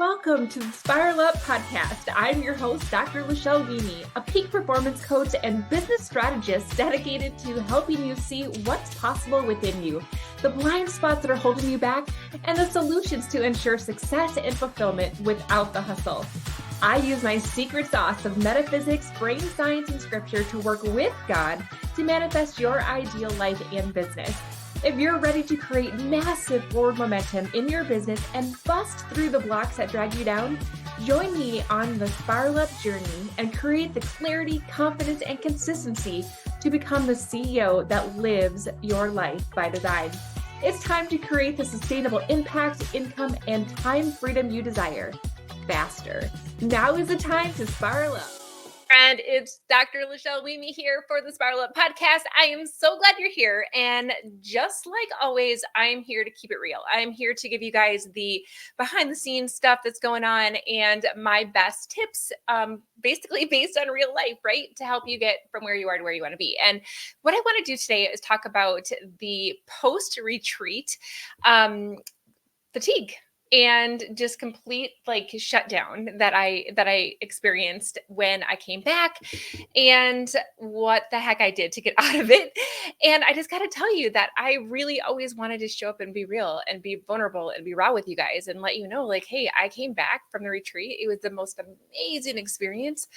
Welcome to the Spiral Up podcast. I'm your host, Dr. Lachelle Weemy, a peak performance coach and business strategist dedicated to helping you see what's possible within you, the blind spots that are holding you back, and the solutions to ensure success and fulfillment without the hustle. I use my secret sauce of metaphysics, brain science, and scripture to work with God to manifest your ideal life and business. If you're ready to create massive forward momentum in your business and bust through the blocks that drag you down, join me on the Spiral Up journey and create the clarity, confidence, and consistency to become the CEO that lives your life by design. It's time to create the sustainable impact, income, and time freedom you desire faster. Now is the time to spiral up. And it's Dr. Lachelle Weemy here for the Spiral Up podcast. I am so glad you're here. And just like always, I'm here to keep it real. I'm here to give you guys the behind the scenes stuff that's going on and my best tips, basically based on real life, right? To help you get from where you are to where you want to be. And what I want to do today is talk about the post-retreat fatigue and just complete shutdown that I experienced when I came back and what the heck I did to get out of it. And I just got to tell you that I really always wanted to show up and be real and be vulnerable and be raw with you guys and let you know, like, hey, I came back from the retreat. It was the most amazing experience.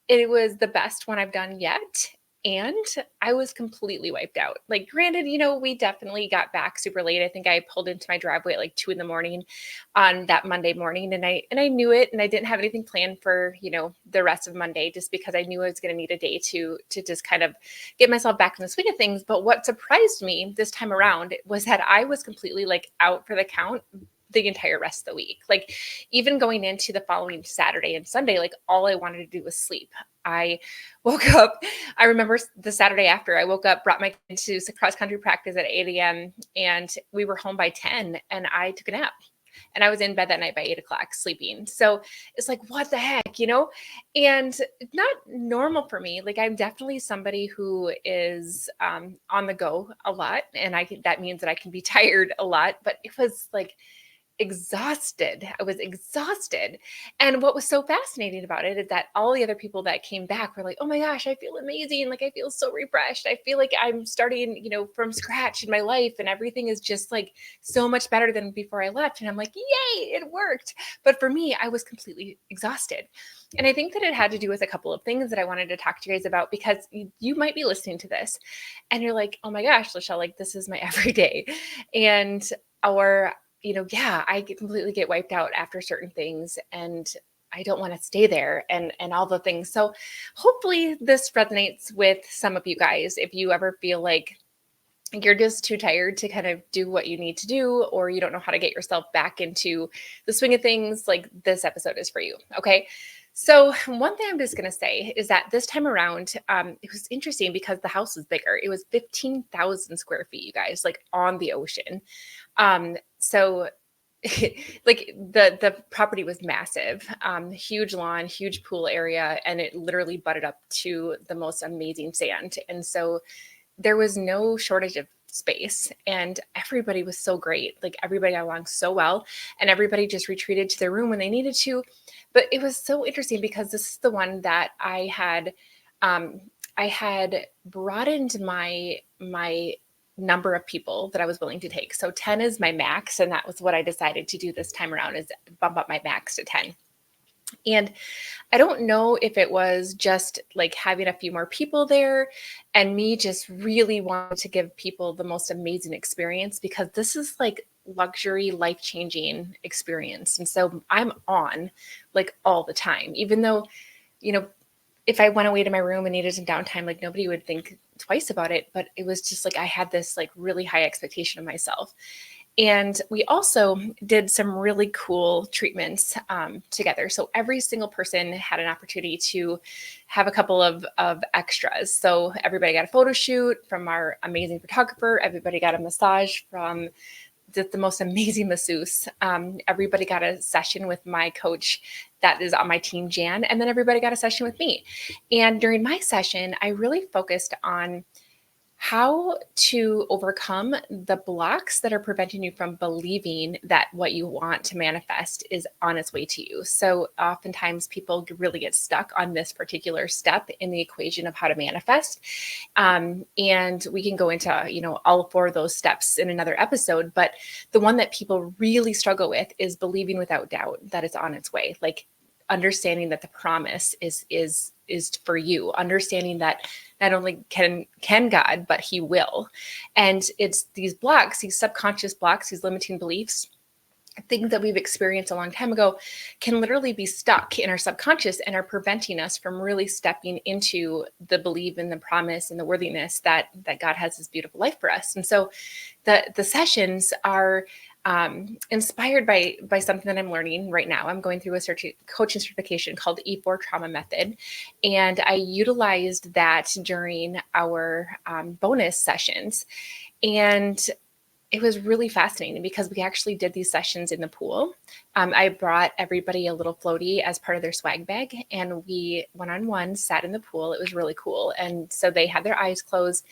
It was the best one I've done yet. And I was completely wiped out. Like, granted, we definitely got back super late. I think I pulled into my driveway at like 2 a.m. on that Monday morning. And I knew it, and I didn't have anything planned for, the rest of Monday, just because I knew I was going to need a day to just kind of get myself back in the swing of things. But what surprised me this time around was that I was completely out for the count the entire rest of the week. Like, even going into the following Saturday and Sunday, all I wanted to do was sleep. I woke up, I remember the Saturday after I woke up, brought my kid to cross country practice at 8 a.m. and we were home by 10 and I took a nap and I was in bed that night by 8 o'clock sleeping. So it's like, what the heck, and not normal for me. I'm definitely somebody who is on the go a lot. And that means that I can be tired a lot, but it was exhausted. I was exhausted. And what was so fascinating about it is that all the other people that came back were like, oh my gosh, I feel amazing. I feel so refreshed. I feel like I'm starting, from scratch in my life and everything is just so much better than before I left. And I'm like, yay, it worked. But for me, I was completely exhausted. And I think that it had to do with a couple of things that I wanted to talk to you guys about, because you might be listening to this and you're like, oh my gosh, Lachelle, this is my everyday. I completely get wiped out after certain things and I don't want to stay there and all the things. So hopefully this resonates with some of you guys. If you ever feel like you're just too tired to kind of do what you need to do, or you don't know how to get yourself back into the swing of things, this episode is for you. Okay. So one thing I'm just going to say is that this time around, it was interesting because the house was bigger. It was 15,000 square feet, you guys, on the ocean. So the property was massive, huge lawn, huge pool area, and it literally butted up to the most amazing sand. And so there was no shortage of space and everybody was so great. Everybody got along so well and everybody just retreated to their room when they needed to. But it was so interesting because this is the one that I had broadened my number of people that I was willing to take. So 10 is my max. And that was what I decided to do this time around, is bump up my max to 10. And I don't know if it was just having a few more people there and me just really wanting to give people the most amazing experience, because this is luxury, life-changing experience. And so I'm on all the time, even though, if I went away to my room and needed some downtime, nobody would think twice about it. But it was just I had this really high expectation of myself. And we also did some really cool treatments together. So every single person had an opportunity to have a couple of extras. So everybody got a photo shoot from our amazing photographer. Everybody got a massage from the most amazing masseuse. Everybody got a session with my coach that is on my team, Jan, and then everybody got a session with me. And during my session, I really focused on how to overcome the blocks that are preventing you from believing that what you want to manifest is on its way to you. So oftentimes people really get stuck on this particular step in the equation of how to manifest. And we can go into, all four of those steps in another episode. But the one that people really struggle with is believing without doubt that it's on its way. Like understanding that the promise is for you, understanding that not only can God, but he will. And it's these blocks, these subconscious blocks, these limiting beliefs, things that we've experienced a long time ago can literally be stuck in our subconscious and are preventing us from really stepping into the belief and the promise and the worthiness that God has this beautiful life for us. And so the sessions are inspired by something that I'm learning right now. I'm going through a coaching certification called the E4 Trauma Method. And I utilized that during our bonus sessions. And it was really fascinating because we actually did these sessions in the pool. I brought everybody a little floaty as part of their swag bag, and we one-on-one sat in the pool. It was really cool. And so they had their eyes closed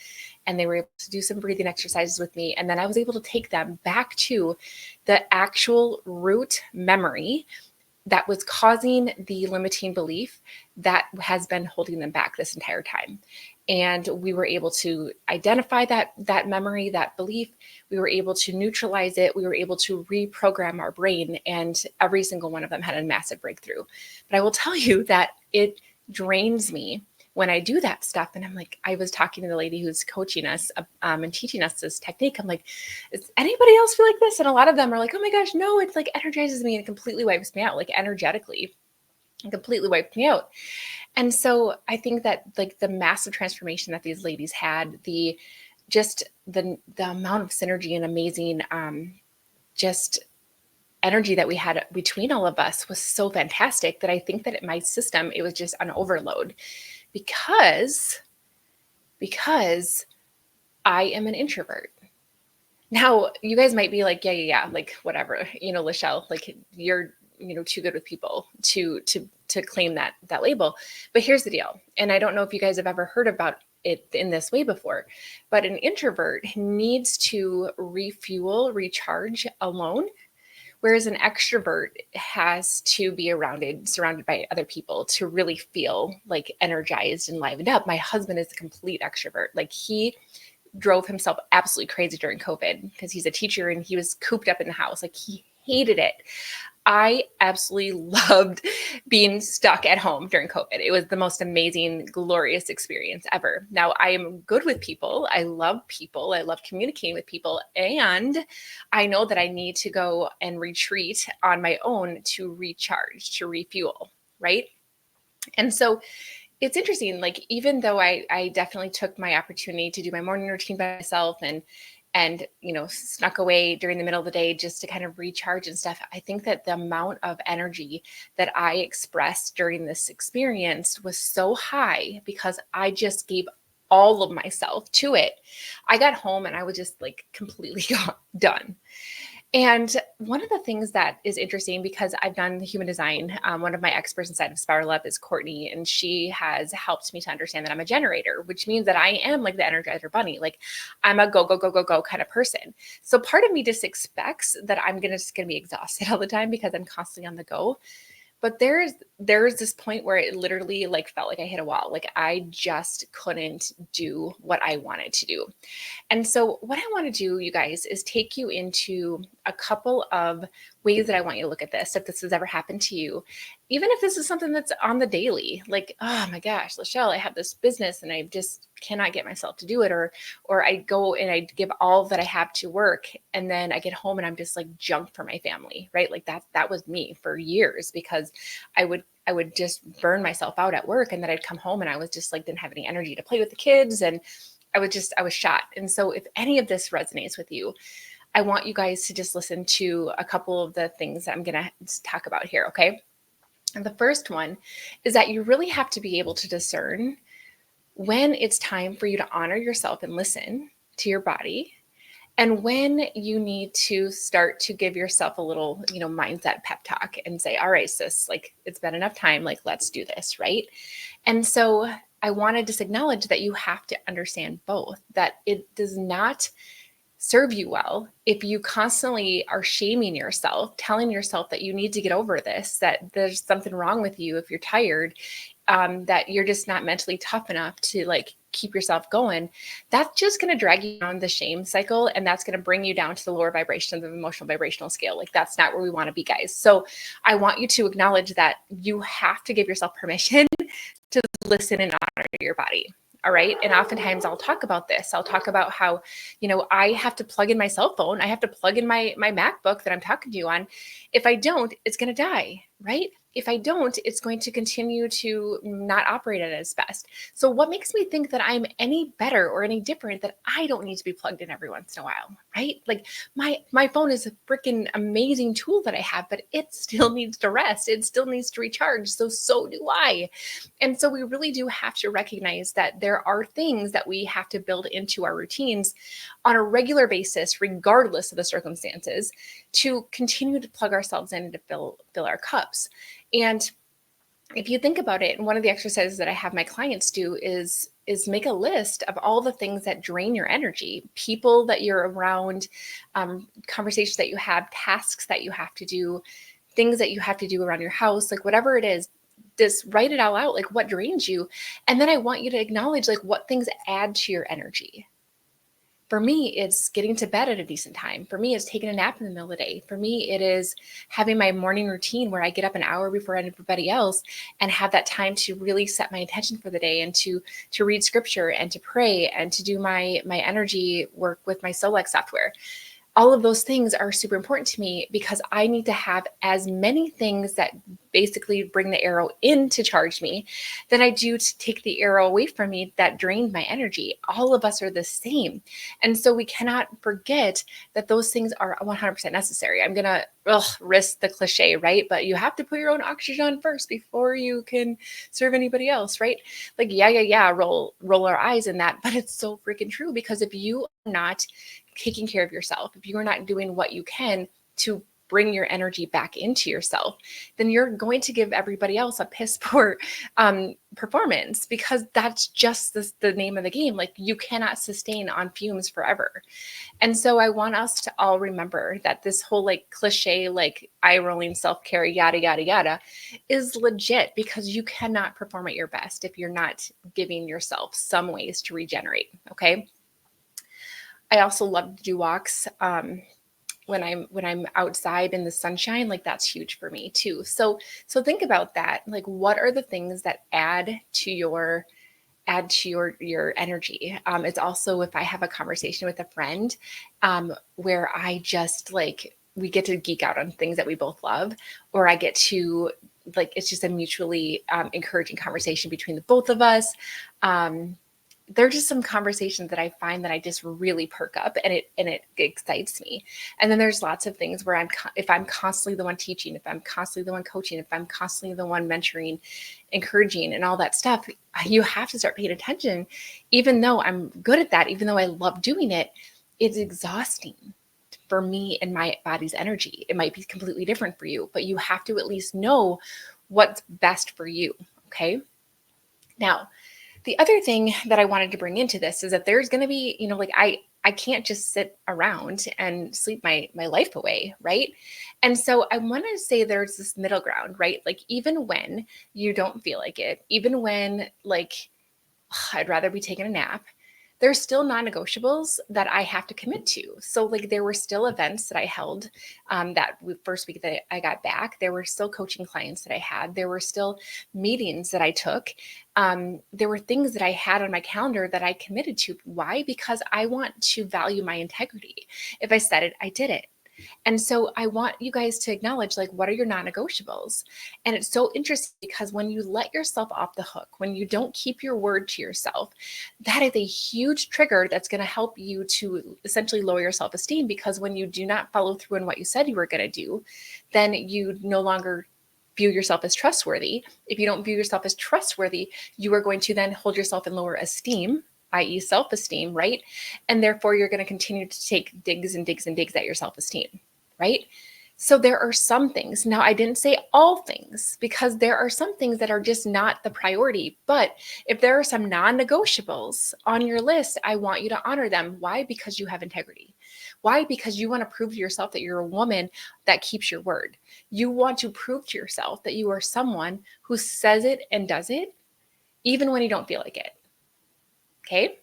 and they were able to do some breathing exercises with me. And then I was able to take them back to the actual root memory that was causing the limiting belief that has been holding them back this entire time. And we were able to identify that memory, that belief. We were able to neutralize it. We were able to reprogram our brain, and every single one of them had a massive breakthrough. But I will tell you that it drains me when I do that stuff. And I'm like, I was talking to the lady who's coaching us and teaching us this technique. I'm like, does anybody else feel like this? And a lot of them are like, oh my gosh, no, it's like energizes me and it completely wipes me out, like energetically. It completely wiped me out. And so I think that like the massive transformation that these ladies had, the amount of synergy and amazing just energy that we had between all of us was so fantastic that I think that my system, it was just on overload because I am an introvert. Now, you guys might be like, yeah, like whatever, Lachelle, like you're too good with people to claim that label. But here's the deal. And I don't know if you guys have ever heard about it in this way before, but an introvert needs to refuel, recharge alone, whereas an extrovert has to be surrounded by other people to really feel like energized and livened up. My husband is a complete extrovert. Like he drove himself absolutely crazy during COVID because he's a teacher and he was cooped up in the house. Like he hated it. I absolutely loved being stuck at home during COVID. It was the most amazing, glorious experience ever. Now, I am good with people. I love people. I love communicating with people. And I know that I need to go and retreat on my own to recharge, to refuel, right? And so it's interesting, like, even though I definitely took my opportunity to do my morning routine by myself and snuck away during the middle of the day just to kind of recharge and stuff, I think that the amount of energy that I expressed during this experience was so high because I just gave all of myself to it. I got home and I was just like completely done. And one of the things that is interesting, because I've done human design, one of my experts inside of Spiral Up is Courtney, and she has helped me to understand that I'm a generator, which means that I am like the Energizer Bunny. Like I'm a go, go, go, go, go kind of person. So part of me just expects that I'm just going to be exhausted all the time because I'm constantly on the go. But there's this point where it literally like felt like I hit a wall. Like I just couldn't do what I wanted to do. And so what I want to do, you guys, is take you into a couple of ways that I want you to look at this. If this has ever happened to you, even if this is something that's on the daily, like, oh my gosh, Lachelle, I have this business and I just cannot get myself to do it. Or I go and I give all that I have to work. And then I get home and I'm just like junk for my family, right? Like that was me for years because I would just burn myself out at work. And then I'd come home and I was just like, didn't have any energy to play with the kids. And I was shot. And so if any of this resonates with you, I want you guys to just listen to a couple of the things that I'm going to talk about here. Okay. And the first one is that you really have to be able to discern when it's time for you to honor yourself and listen to your body, and when you need to start to give yourself a little, mindset pep talk and say, all right, sis, like it's been enough time. Like, let's do this. Right. And so I want to just acknowledge that you have to understand both, that it does not serve you well if you constantly are shaming yourself, telling yourself that you need to get over this, that there's something wrong with you if you're tired, that you're just not mentally tough enough to like keep yourself going. That's just going to drag you down the shame cycle, and that's going to bring you down to the lower vibration of the emotional vibrational scale. Like, that's not where we want to be, guys. So I want you to acknowledge that you have to give yourself permission to listen and honor your body. All right. And oftentimes I'll talk about this. I'll talk about how, I have to plug in my cell phone. I have to plug in my MacBook that I'm talking to you on. If I don't, it's going to die. Right. If I don't, it's going to continue to not operate at its best. So what makes me think that I'm any better or any different, that I don't need to be plugged in every once in a while, right? Like my phone is a freaking amazing tool that I have, but it still needs to rest. It still needs to recharge. So do I. And so we really do have to recognize that there are things that we have to build into our routines on a regular basis, regardless of the circumstances, to continue to plug ourselves in and to fill our cups. And if you think about it, and one of the exercises that I have my clients do is make a list of all the things that drain your energy, people that you're around, conversations that you have, tasks that you have to do, things that you have to do around your house, like whatever it is, just write it all out, like what drains you. And then I want you to acknowledge like what things add to your energy. For me, it's getting to bed at a decent time. For me, it's taking a nap in the middle of the day. For me, it is having my morning routine where I get up an hour before everybody else and have that time to really set my intention for the day, and to read scripture and to pray and to do my energy work with my Solex software. All of those things are super important to me because I need to have as many things that basically bring the arrow in to charge me than I do to take the arrow away from me that drained my energy. All of us are the same. And so we cannot forget that those things are 100% necessary. I'm going to risk the cliche, right? But you have to put your own oxygen on first before you can serve anybody else, right? Like, yeah, roll our eyes in that. But it's so freaking true, because if you are not taking care of yourself, if you are not doing what you can to bring your energy back into yourself, then you're going to give everybody else a piss poor performance, because that's just the name of the game. Like, you cannot sustain on fumes forever. And so I want us to all remember that this whole like cliche, like eye rolling self-care, yada, yada, yada, is legit, because you cannot perform at your best if you're not giving yourself some ways to regenerate. Okay. I also love to do walks when I'm outside in the sunshine. Like, that's huge for me too. So think about that. Like, what are the things that add to your energy? It's also if I have a conversation with a friend where I just like, we get to geek out on things that we both love, or I get to like, it's just a mutually encouraging conversation between the both of us. There's just some conversations that I find that I just really perk up, and it excites me. And then there's lots of things where if I'm constantly the one teaching, if I'm constantly the one coaching, if I'm constantly the one mentoring, encouraging, and all that stuff, you have to start paying attention. Even though I'm good at that, even though I love doing it, it's exhausting for me and my body's energy. It might be completely different for you, but you have to at least know what's best for you. Okay. Now, the other thing that I wanted to bring into this is that there's going to be, like I can't just sit around and sleep my life away, right? And so I want to say there's this middle ground, right? Like, even when you don't feel like it, even when like I'd rather be taking a nap, there's still non-negotiables that I have to commit to. So like, there were still events that I held that first week that I got back. There were still coaching clients that I had. There were still meetings that I took. There were things that I had on my calendar that I committed to. Why? Because I want to value my integrity. If I said it, I did it. And so I want you guys to acknowledge, like, what are your non-negotiables? And it's so interesting because when you let yourself off the hook, when you don't keep your word to yourself, that is a huge trigger that's going to help you to essentially lower your self-esteem, because when you do not follow through on what you said you were going to do, then you no longer view yourself as trustworthy. If you don't view yourself as trustworthy, you are going to then hold yourself in lower esteem, i.e. self-esteem, right? And therefore you're going to continue to take digs and digs and digs at your self-esteem, right? So there are some things. Now, I didn't say all things because there are some things that are just not the priority. But if there are some non-negotiables on your list, I want you to honor them. Why? Because you have integrity. Why? Because you want to prove to yourself that you're a woman that keeps your word. You want to prove to yourself that you are someone who says it and does it, even when you don't feel like it. Okay?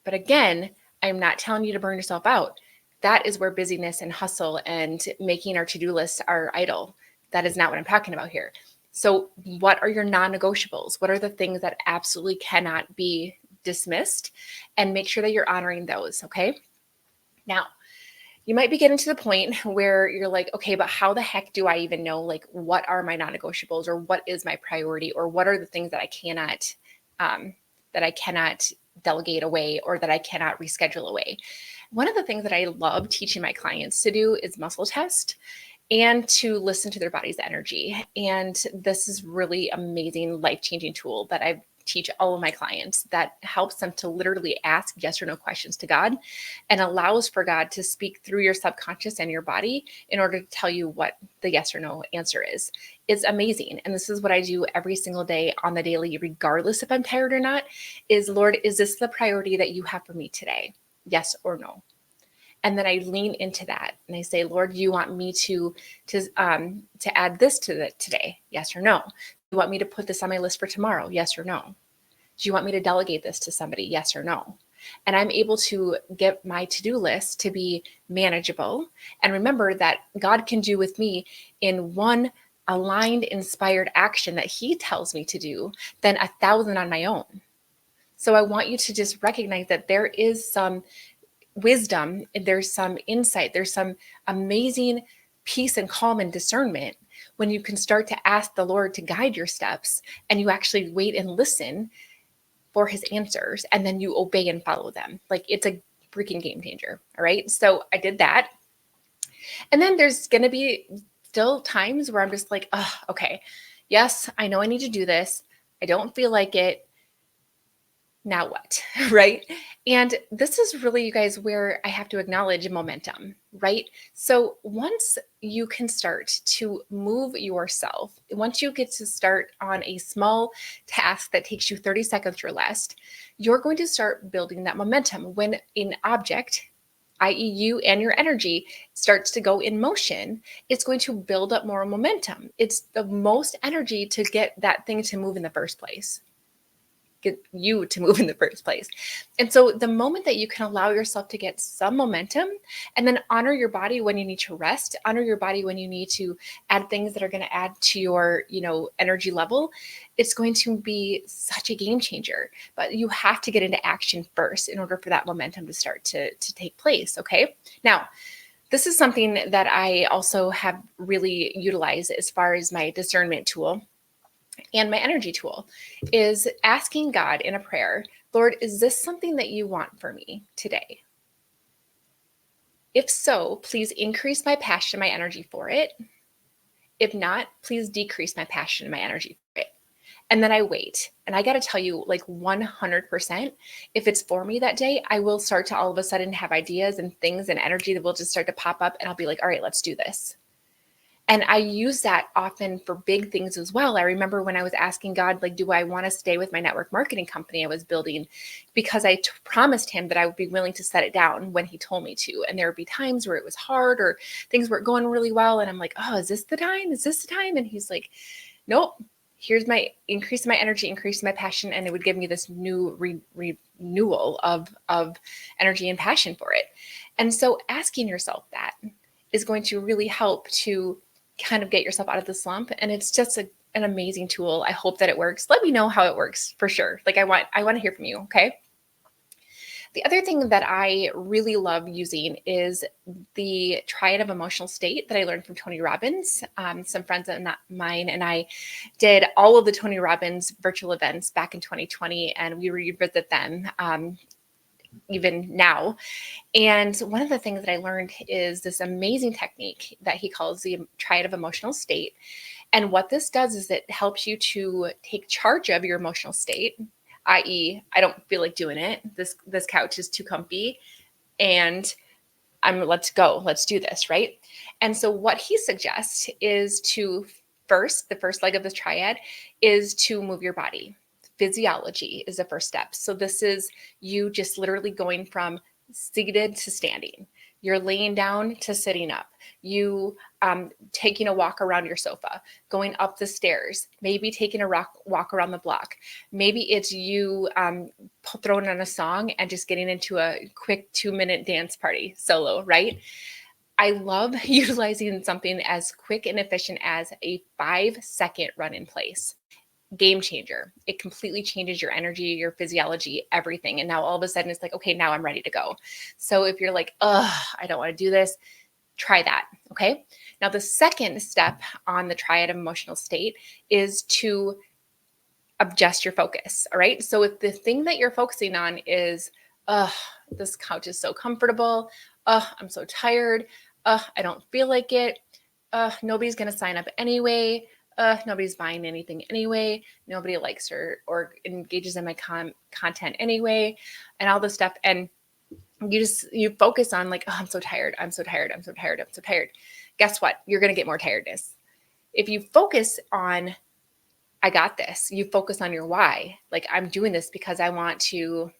But again, I'm not telling you to burn yourself out. That is where busyness and hustle and making our to-do lists are idle. That is not what I'm talking about here. So what are your non-negotiables? What are the things that absolutely cannot be dismissed? And make sure that you're honoring those, okay? Now, you might be getting to the point where you're like, okay, but how the heck do I even know, like, what are my non-negotiables, or what is my priority, or what are the things that I cannot delegate away, or that I cannot reschedule away? One of the things that I love teaching my clients to do is muscle test and to listen to their body's energy. And this is really amazing, life-changing tool that I teach all of my clients that helps them to literally ask yes or no questions to God and allows for God to speak through your subconscious and your body in order to tell you what the yes or no answer is. It's amazing. And this is what I do every single day on the daily, regardless if I'm tired or not, is, Lord, is this the priority that you have for me today? Yes or no? And then I lean into that and I say, Lord, you want me to add this to it today? Yes or no? You want me to put this on my list for tomorrow? Yes or no? Do you want me to delegate this to somebody? Yes or no? And I'm able to get my to-do list to be manageable. And remember that God can do with me in one aligned, inspired action that he tells me to do than 1,000 on my own. So I want you to just recognize that there is some wisdom, there's some insight, there's some amazing peace and calm and discernment when you can start to ask the Lord to guide your steps and you actually wait and listen for his answers, and then you obey and follow them. Like, it's a freaking game changer. All right. So I did that. And then there's going to be still times where I'm just like, oh, okay, yes, I know I need to do this. I don't feel like it. Now what? Right? And this is really, you guys, where I have to acknowledge momentum, right? So once you can start to move yourself, once you get to start on a small task that takes you 30 seconds or less, you're going to start building that momentum. When an object, i.e., you and your energy, starts to go in motion, it's going to build up more momentum. It's the most energy to get that thing to move in the first place. Get you to move in the first place. And so the moment that you can allow yourself to get some momentum and then honor your body when you need to rest, honor your body when you need to add things that are going to add to your, energy level, it's going to be such a game changer. But you have to get into action first in order for that momentum to start to take place. Okay. Now, this is something that I also have really utilized as far as my discernment tool and my energy tool, is asking God in a prayer, Lord, is this something that you want for me today? If so, please increase my passion and my energy for it. If not, please decrease my passion and my energy for it. And then I wait. And I got to tell you, like 100%, if it's for me that day, I will start to all of a sudden have ideas and things and energy that will just start to pop up. And I'll be like, all right, let's do this. And I use that often for big things as well. I remember when I was asking God, like, do I want to stay with my network marketing company I was building? Because I promised him that I would be willing to set it down when he told me to. And there would be times where it was hard or things weren't going really well. And I'm like, oh, is this the time? Is this the time? And he's like, nope. Here's my increase in my energy, increase in my passion. And it would give me this new renewal of energy and passion for it. And so asking yourself that is going to really help to kind of get yourself out of the slump. And it's just an amazing tool. I hope that it works. Let me know how it works for sure. Like, I want to hear from you. Okay. The other thing that I really love using is the triad of emotional state that I learned from Tony Robbins. Some friends of mine and I did all of the Tony Robbins virtual events back in 2020, and we revisit them even now. And one of the things that I learned is this amazing technique that he calls the triad of emotional state. And what this does is it helps you to take charge of your emotional state, i.e., I don't feel like doing it. This couch is too comfy and let's go, let's do this, right? And so what he suggests is the first leg of the triad is to move your body. Physiology is the first step. So this is you just literally going from seated to standing. You're laying down to sitting up. You taking a walk around your sofa, going up the stairs, maybe taking a walk around the block. Maybe it's you throwing on a song and just getting into a quick 2-minute dance party solo, right? I love utilizing something as quick and efficient as a 5-second run in place. Game changer. It completely changes your energy, your physiology, everything. And now all of a sudden it's like, okay, now I'm ready to go. So if you're like, I don't want to do this, try that. Okay. Now the second step on the triad of emotional state is to adjust your focus. All right. So if the thing that you're focusing on is, this couch is so comfortable. I'm so tired. I don't feel like it. Nobody's going to sign up anyway. Nobody's buying anything anyway. Nobody likes or engages in my content anyway, and all this stuff. And you focus on like, I'm so tired. I'm so tired. I'm so tired. I'm so tired. Guess what? You're going to get more tiredness. If you focus on, I got this, you focus on your why. Like, I'm doing this because I want to,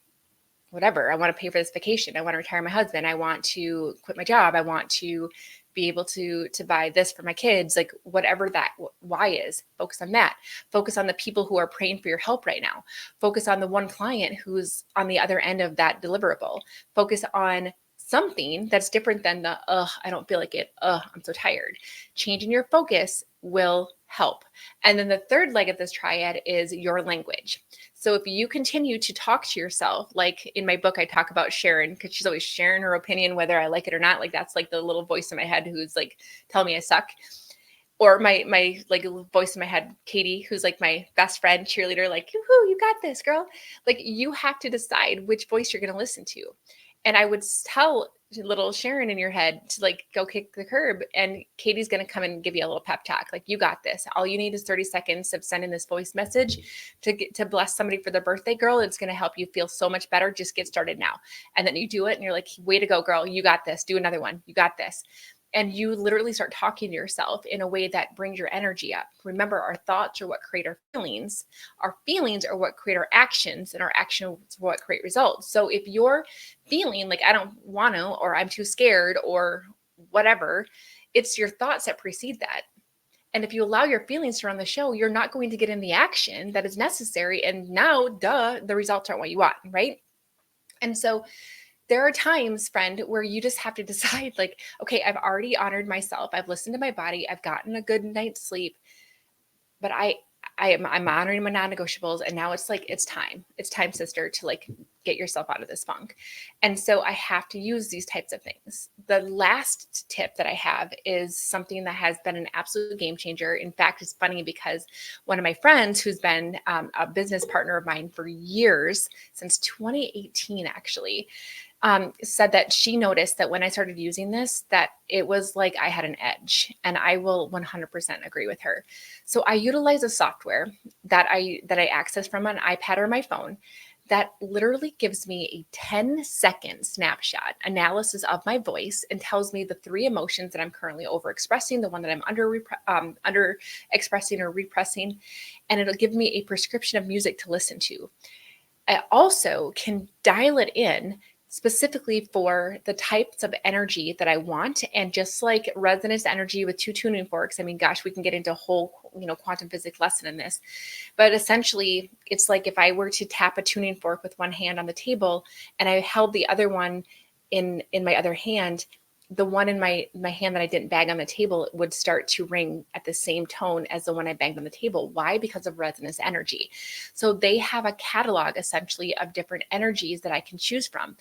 whatever. I want to pay for this vacation. I want to retire my husband. I want to quit my job. I want to be able to buy this for my kids, like whatever that why is. Focus on that. Focus on the people who are praying for your help right now. Focus on the one client who's on the other end of that deliverable. Focus on something that's different than the, I don't feel like it. I'm so tired. Changing your focus will help. And then the third leg of this triad is your language. So if you continue to talk to yourself, like in my book, I talk about Sharon, because she's always sharing her opinion, whether I like it or not. Like that's like the little voice in my head who's like telling me I suck. Or my like voice in my head, Katie, who's like my best friend, cheerleader, like, woohoo, you got this, girl. Like you have to decide which voice you're going to listen to. And I would tell little Sharon in your head to like go kick the curb, and Katie's going to come and give you a little pep talk. Like, you got this. All you need is 30 seconds of sending this voice message to bless somebody for their birthday, girl. It's going to help you feel so much better. Just get started now. And then you do it and you're like, way to go, girl. You got this. Do another one. You got this. And you literally start talking to yourself in a way that brings your energy up. Remember, our thoughts are what create our feelings. Our feelings are what create our actions, and our actions are what create results. So if you're feeling like I don't want to, or I'm too scared, or whatever, it's your thoughts that precede that. And if you allow your feelings to run the show, you're not going to get in the action that is necessary. And now, the results aren't what you want, right? And so there are times, friend, where you just have to decide like, okay, I've already honored myself. I've listened to my body. I've gotten a good night's sleep, but I'm honoring my non-negotiables. And now it's like, it's time, sister, to like get yourself out of this funk. And so I have to use these types of things. The last tip that I have is something that has been an absolute game changer. In fact, it's funny because one of my friends who's been a business partner of mine for years, since 2018, actually, said that she noticed that when I started using this, that it was like I had an edge, and I will 100% agree with her. So I utilize a software that I access from an iPad or my phone that literally gives me a 10-second snapshot analysis of my voice and tells me the 3 emotions that I'm currently overexpressing, the one that I'm under expressing or repressing, and it'll give me a prescription of music to listen to. I also can dial it in specifically for the types of energy that I want. And just like resonance energy with 2 tuning forks, I mean, gosh, we can get into a whole, quantum physics lesson in this, but essentially it's like if I were to tap a tuning fork with one hand on the table and I held the other one in my other hand, the one in my hand that I didn't bang on the table would start to ring at the same tone as the one I banged on the table. Why? Because of resonance energy. So they have a catalog essentially of different energies that I can choose from,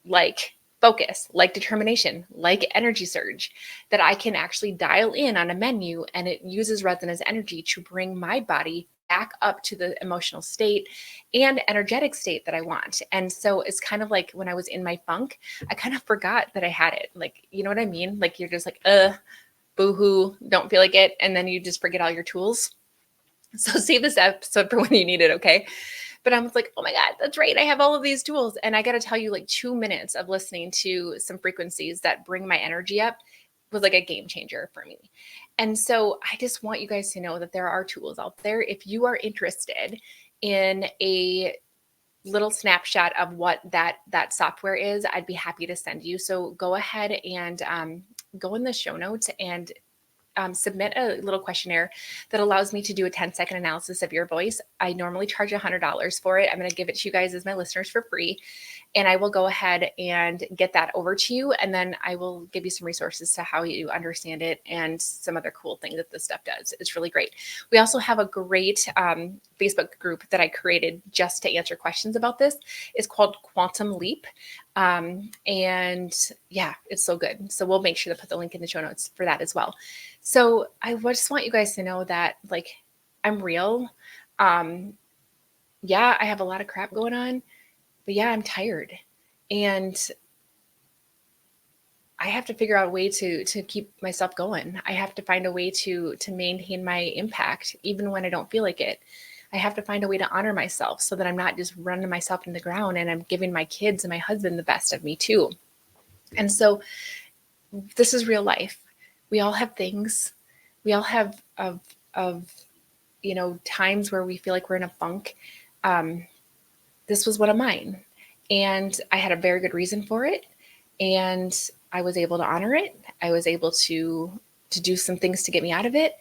like focus, like determination, like energy surge, that I can actually dial in on a menu, and it uses resonance energy to bring my body back up to the emotional state and energetic state that I want. And so it's kind of like when I was in my funk, I kind of forgot that I had it. Like, you know what I mean? Like you're just like, boo-hoo, don't feel like it. And then you just forget all your tools. So save this episode for when you need it, okay? But I was like, oh my God, that's right. I have all of these tools. And I got to tell you, like 2 minutes of listening to some frequencies that bring my energy up was like a game changer for me. And so I just want you guys to know that there are tools out there. If you are interested in a little snapshot of what that software is, I'd be happy to send you. So go ahead and go in the show notes and submit a little questionnaire that allows me to do a 10-second analysis of your voice. I normally charge $100 for it. I'm going to give it to you guys as my listeners for free. And I will go ahead and get that over to you. And then I will give you some resources to how you understand it and some other cool things that this stuff does. It's really great. We also have a great Facebook group that I created just to answer questions about this. It's called Quantum Leap. And yeah, it's so good. So we'll make sure to put the link in the show notes for that as well. So I just want you guys to know that, like, I'm real. Yeah, I have a lot of crap going on, but yeah, I'm tired, and I have to figure out a way to keep myself going. I have to find a way to maintain my impact, even when I don't feel like it. I have to find a way to honor myself so that I'm not just running myself in the ground, and I'm giving my kids and my husband the best of me too. And so this is real life. We all have things. We all have times where we feel like we're in a funk. This was one of mine, and I had a very good reason for it. And I was able to honor it. I was able to do some things to get me out of it.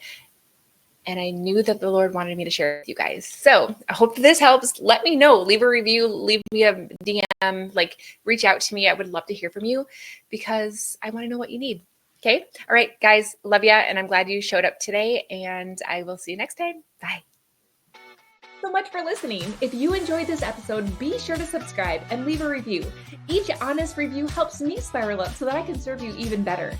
And I knew that the Lord wanted me to share it with you guys. So I hope this helps. Let me know. Leave a review. Leave me a DM. Like, reach out to me. I would love to hear from you because I want to know what you need. Okay. All right, guys. Love ya. And I'm glad you showed up today. And I will see you next time. Bye. So much for listening. If you enjoyed this episode, be sure to subscribe and leave a review. Each honest review helps me spiral up so that I can serve you even better.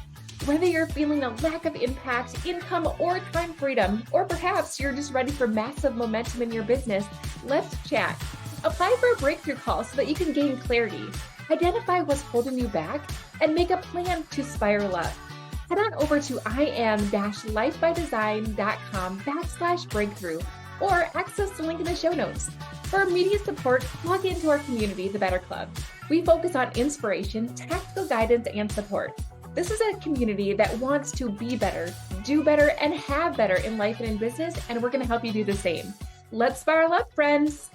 Whether you're feeling a lack of impact, income, or time freedom, or perhaps you're just ready for massive momentum in your business, let's chat. Apply for a breakthrough call so that you can gain clarity, identify what's holding you back, and make a plan to spiral up. Head on over to im-lifebydesign.com/breakthrough or access the link in the show notes. For immediate support, plug into our community, the Better Club. We focus on inspiration, tactical guidance, and support. This is a community that wants to be better, do better, and have better in life and in business, and we're going to help you do the same. Let's spiral up, friends.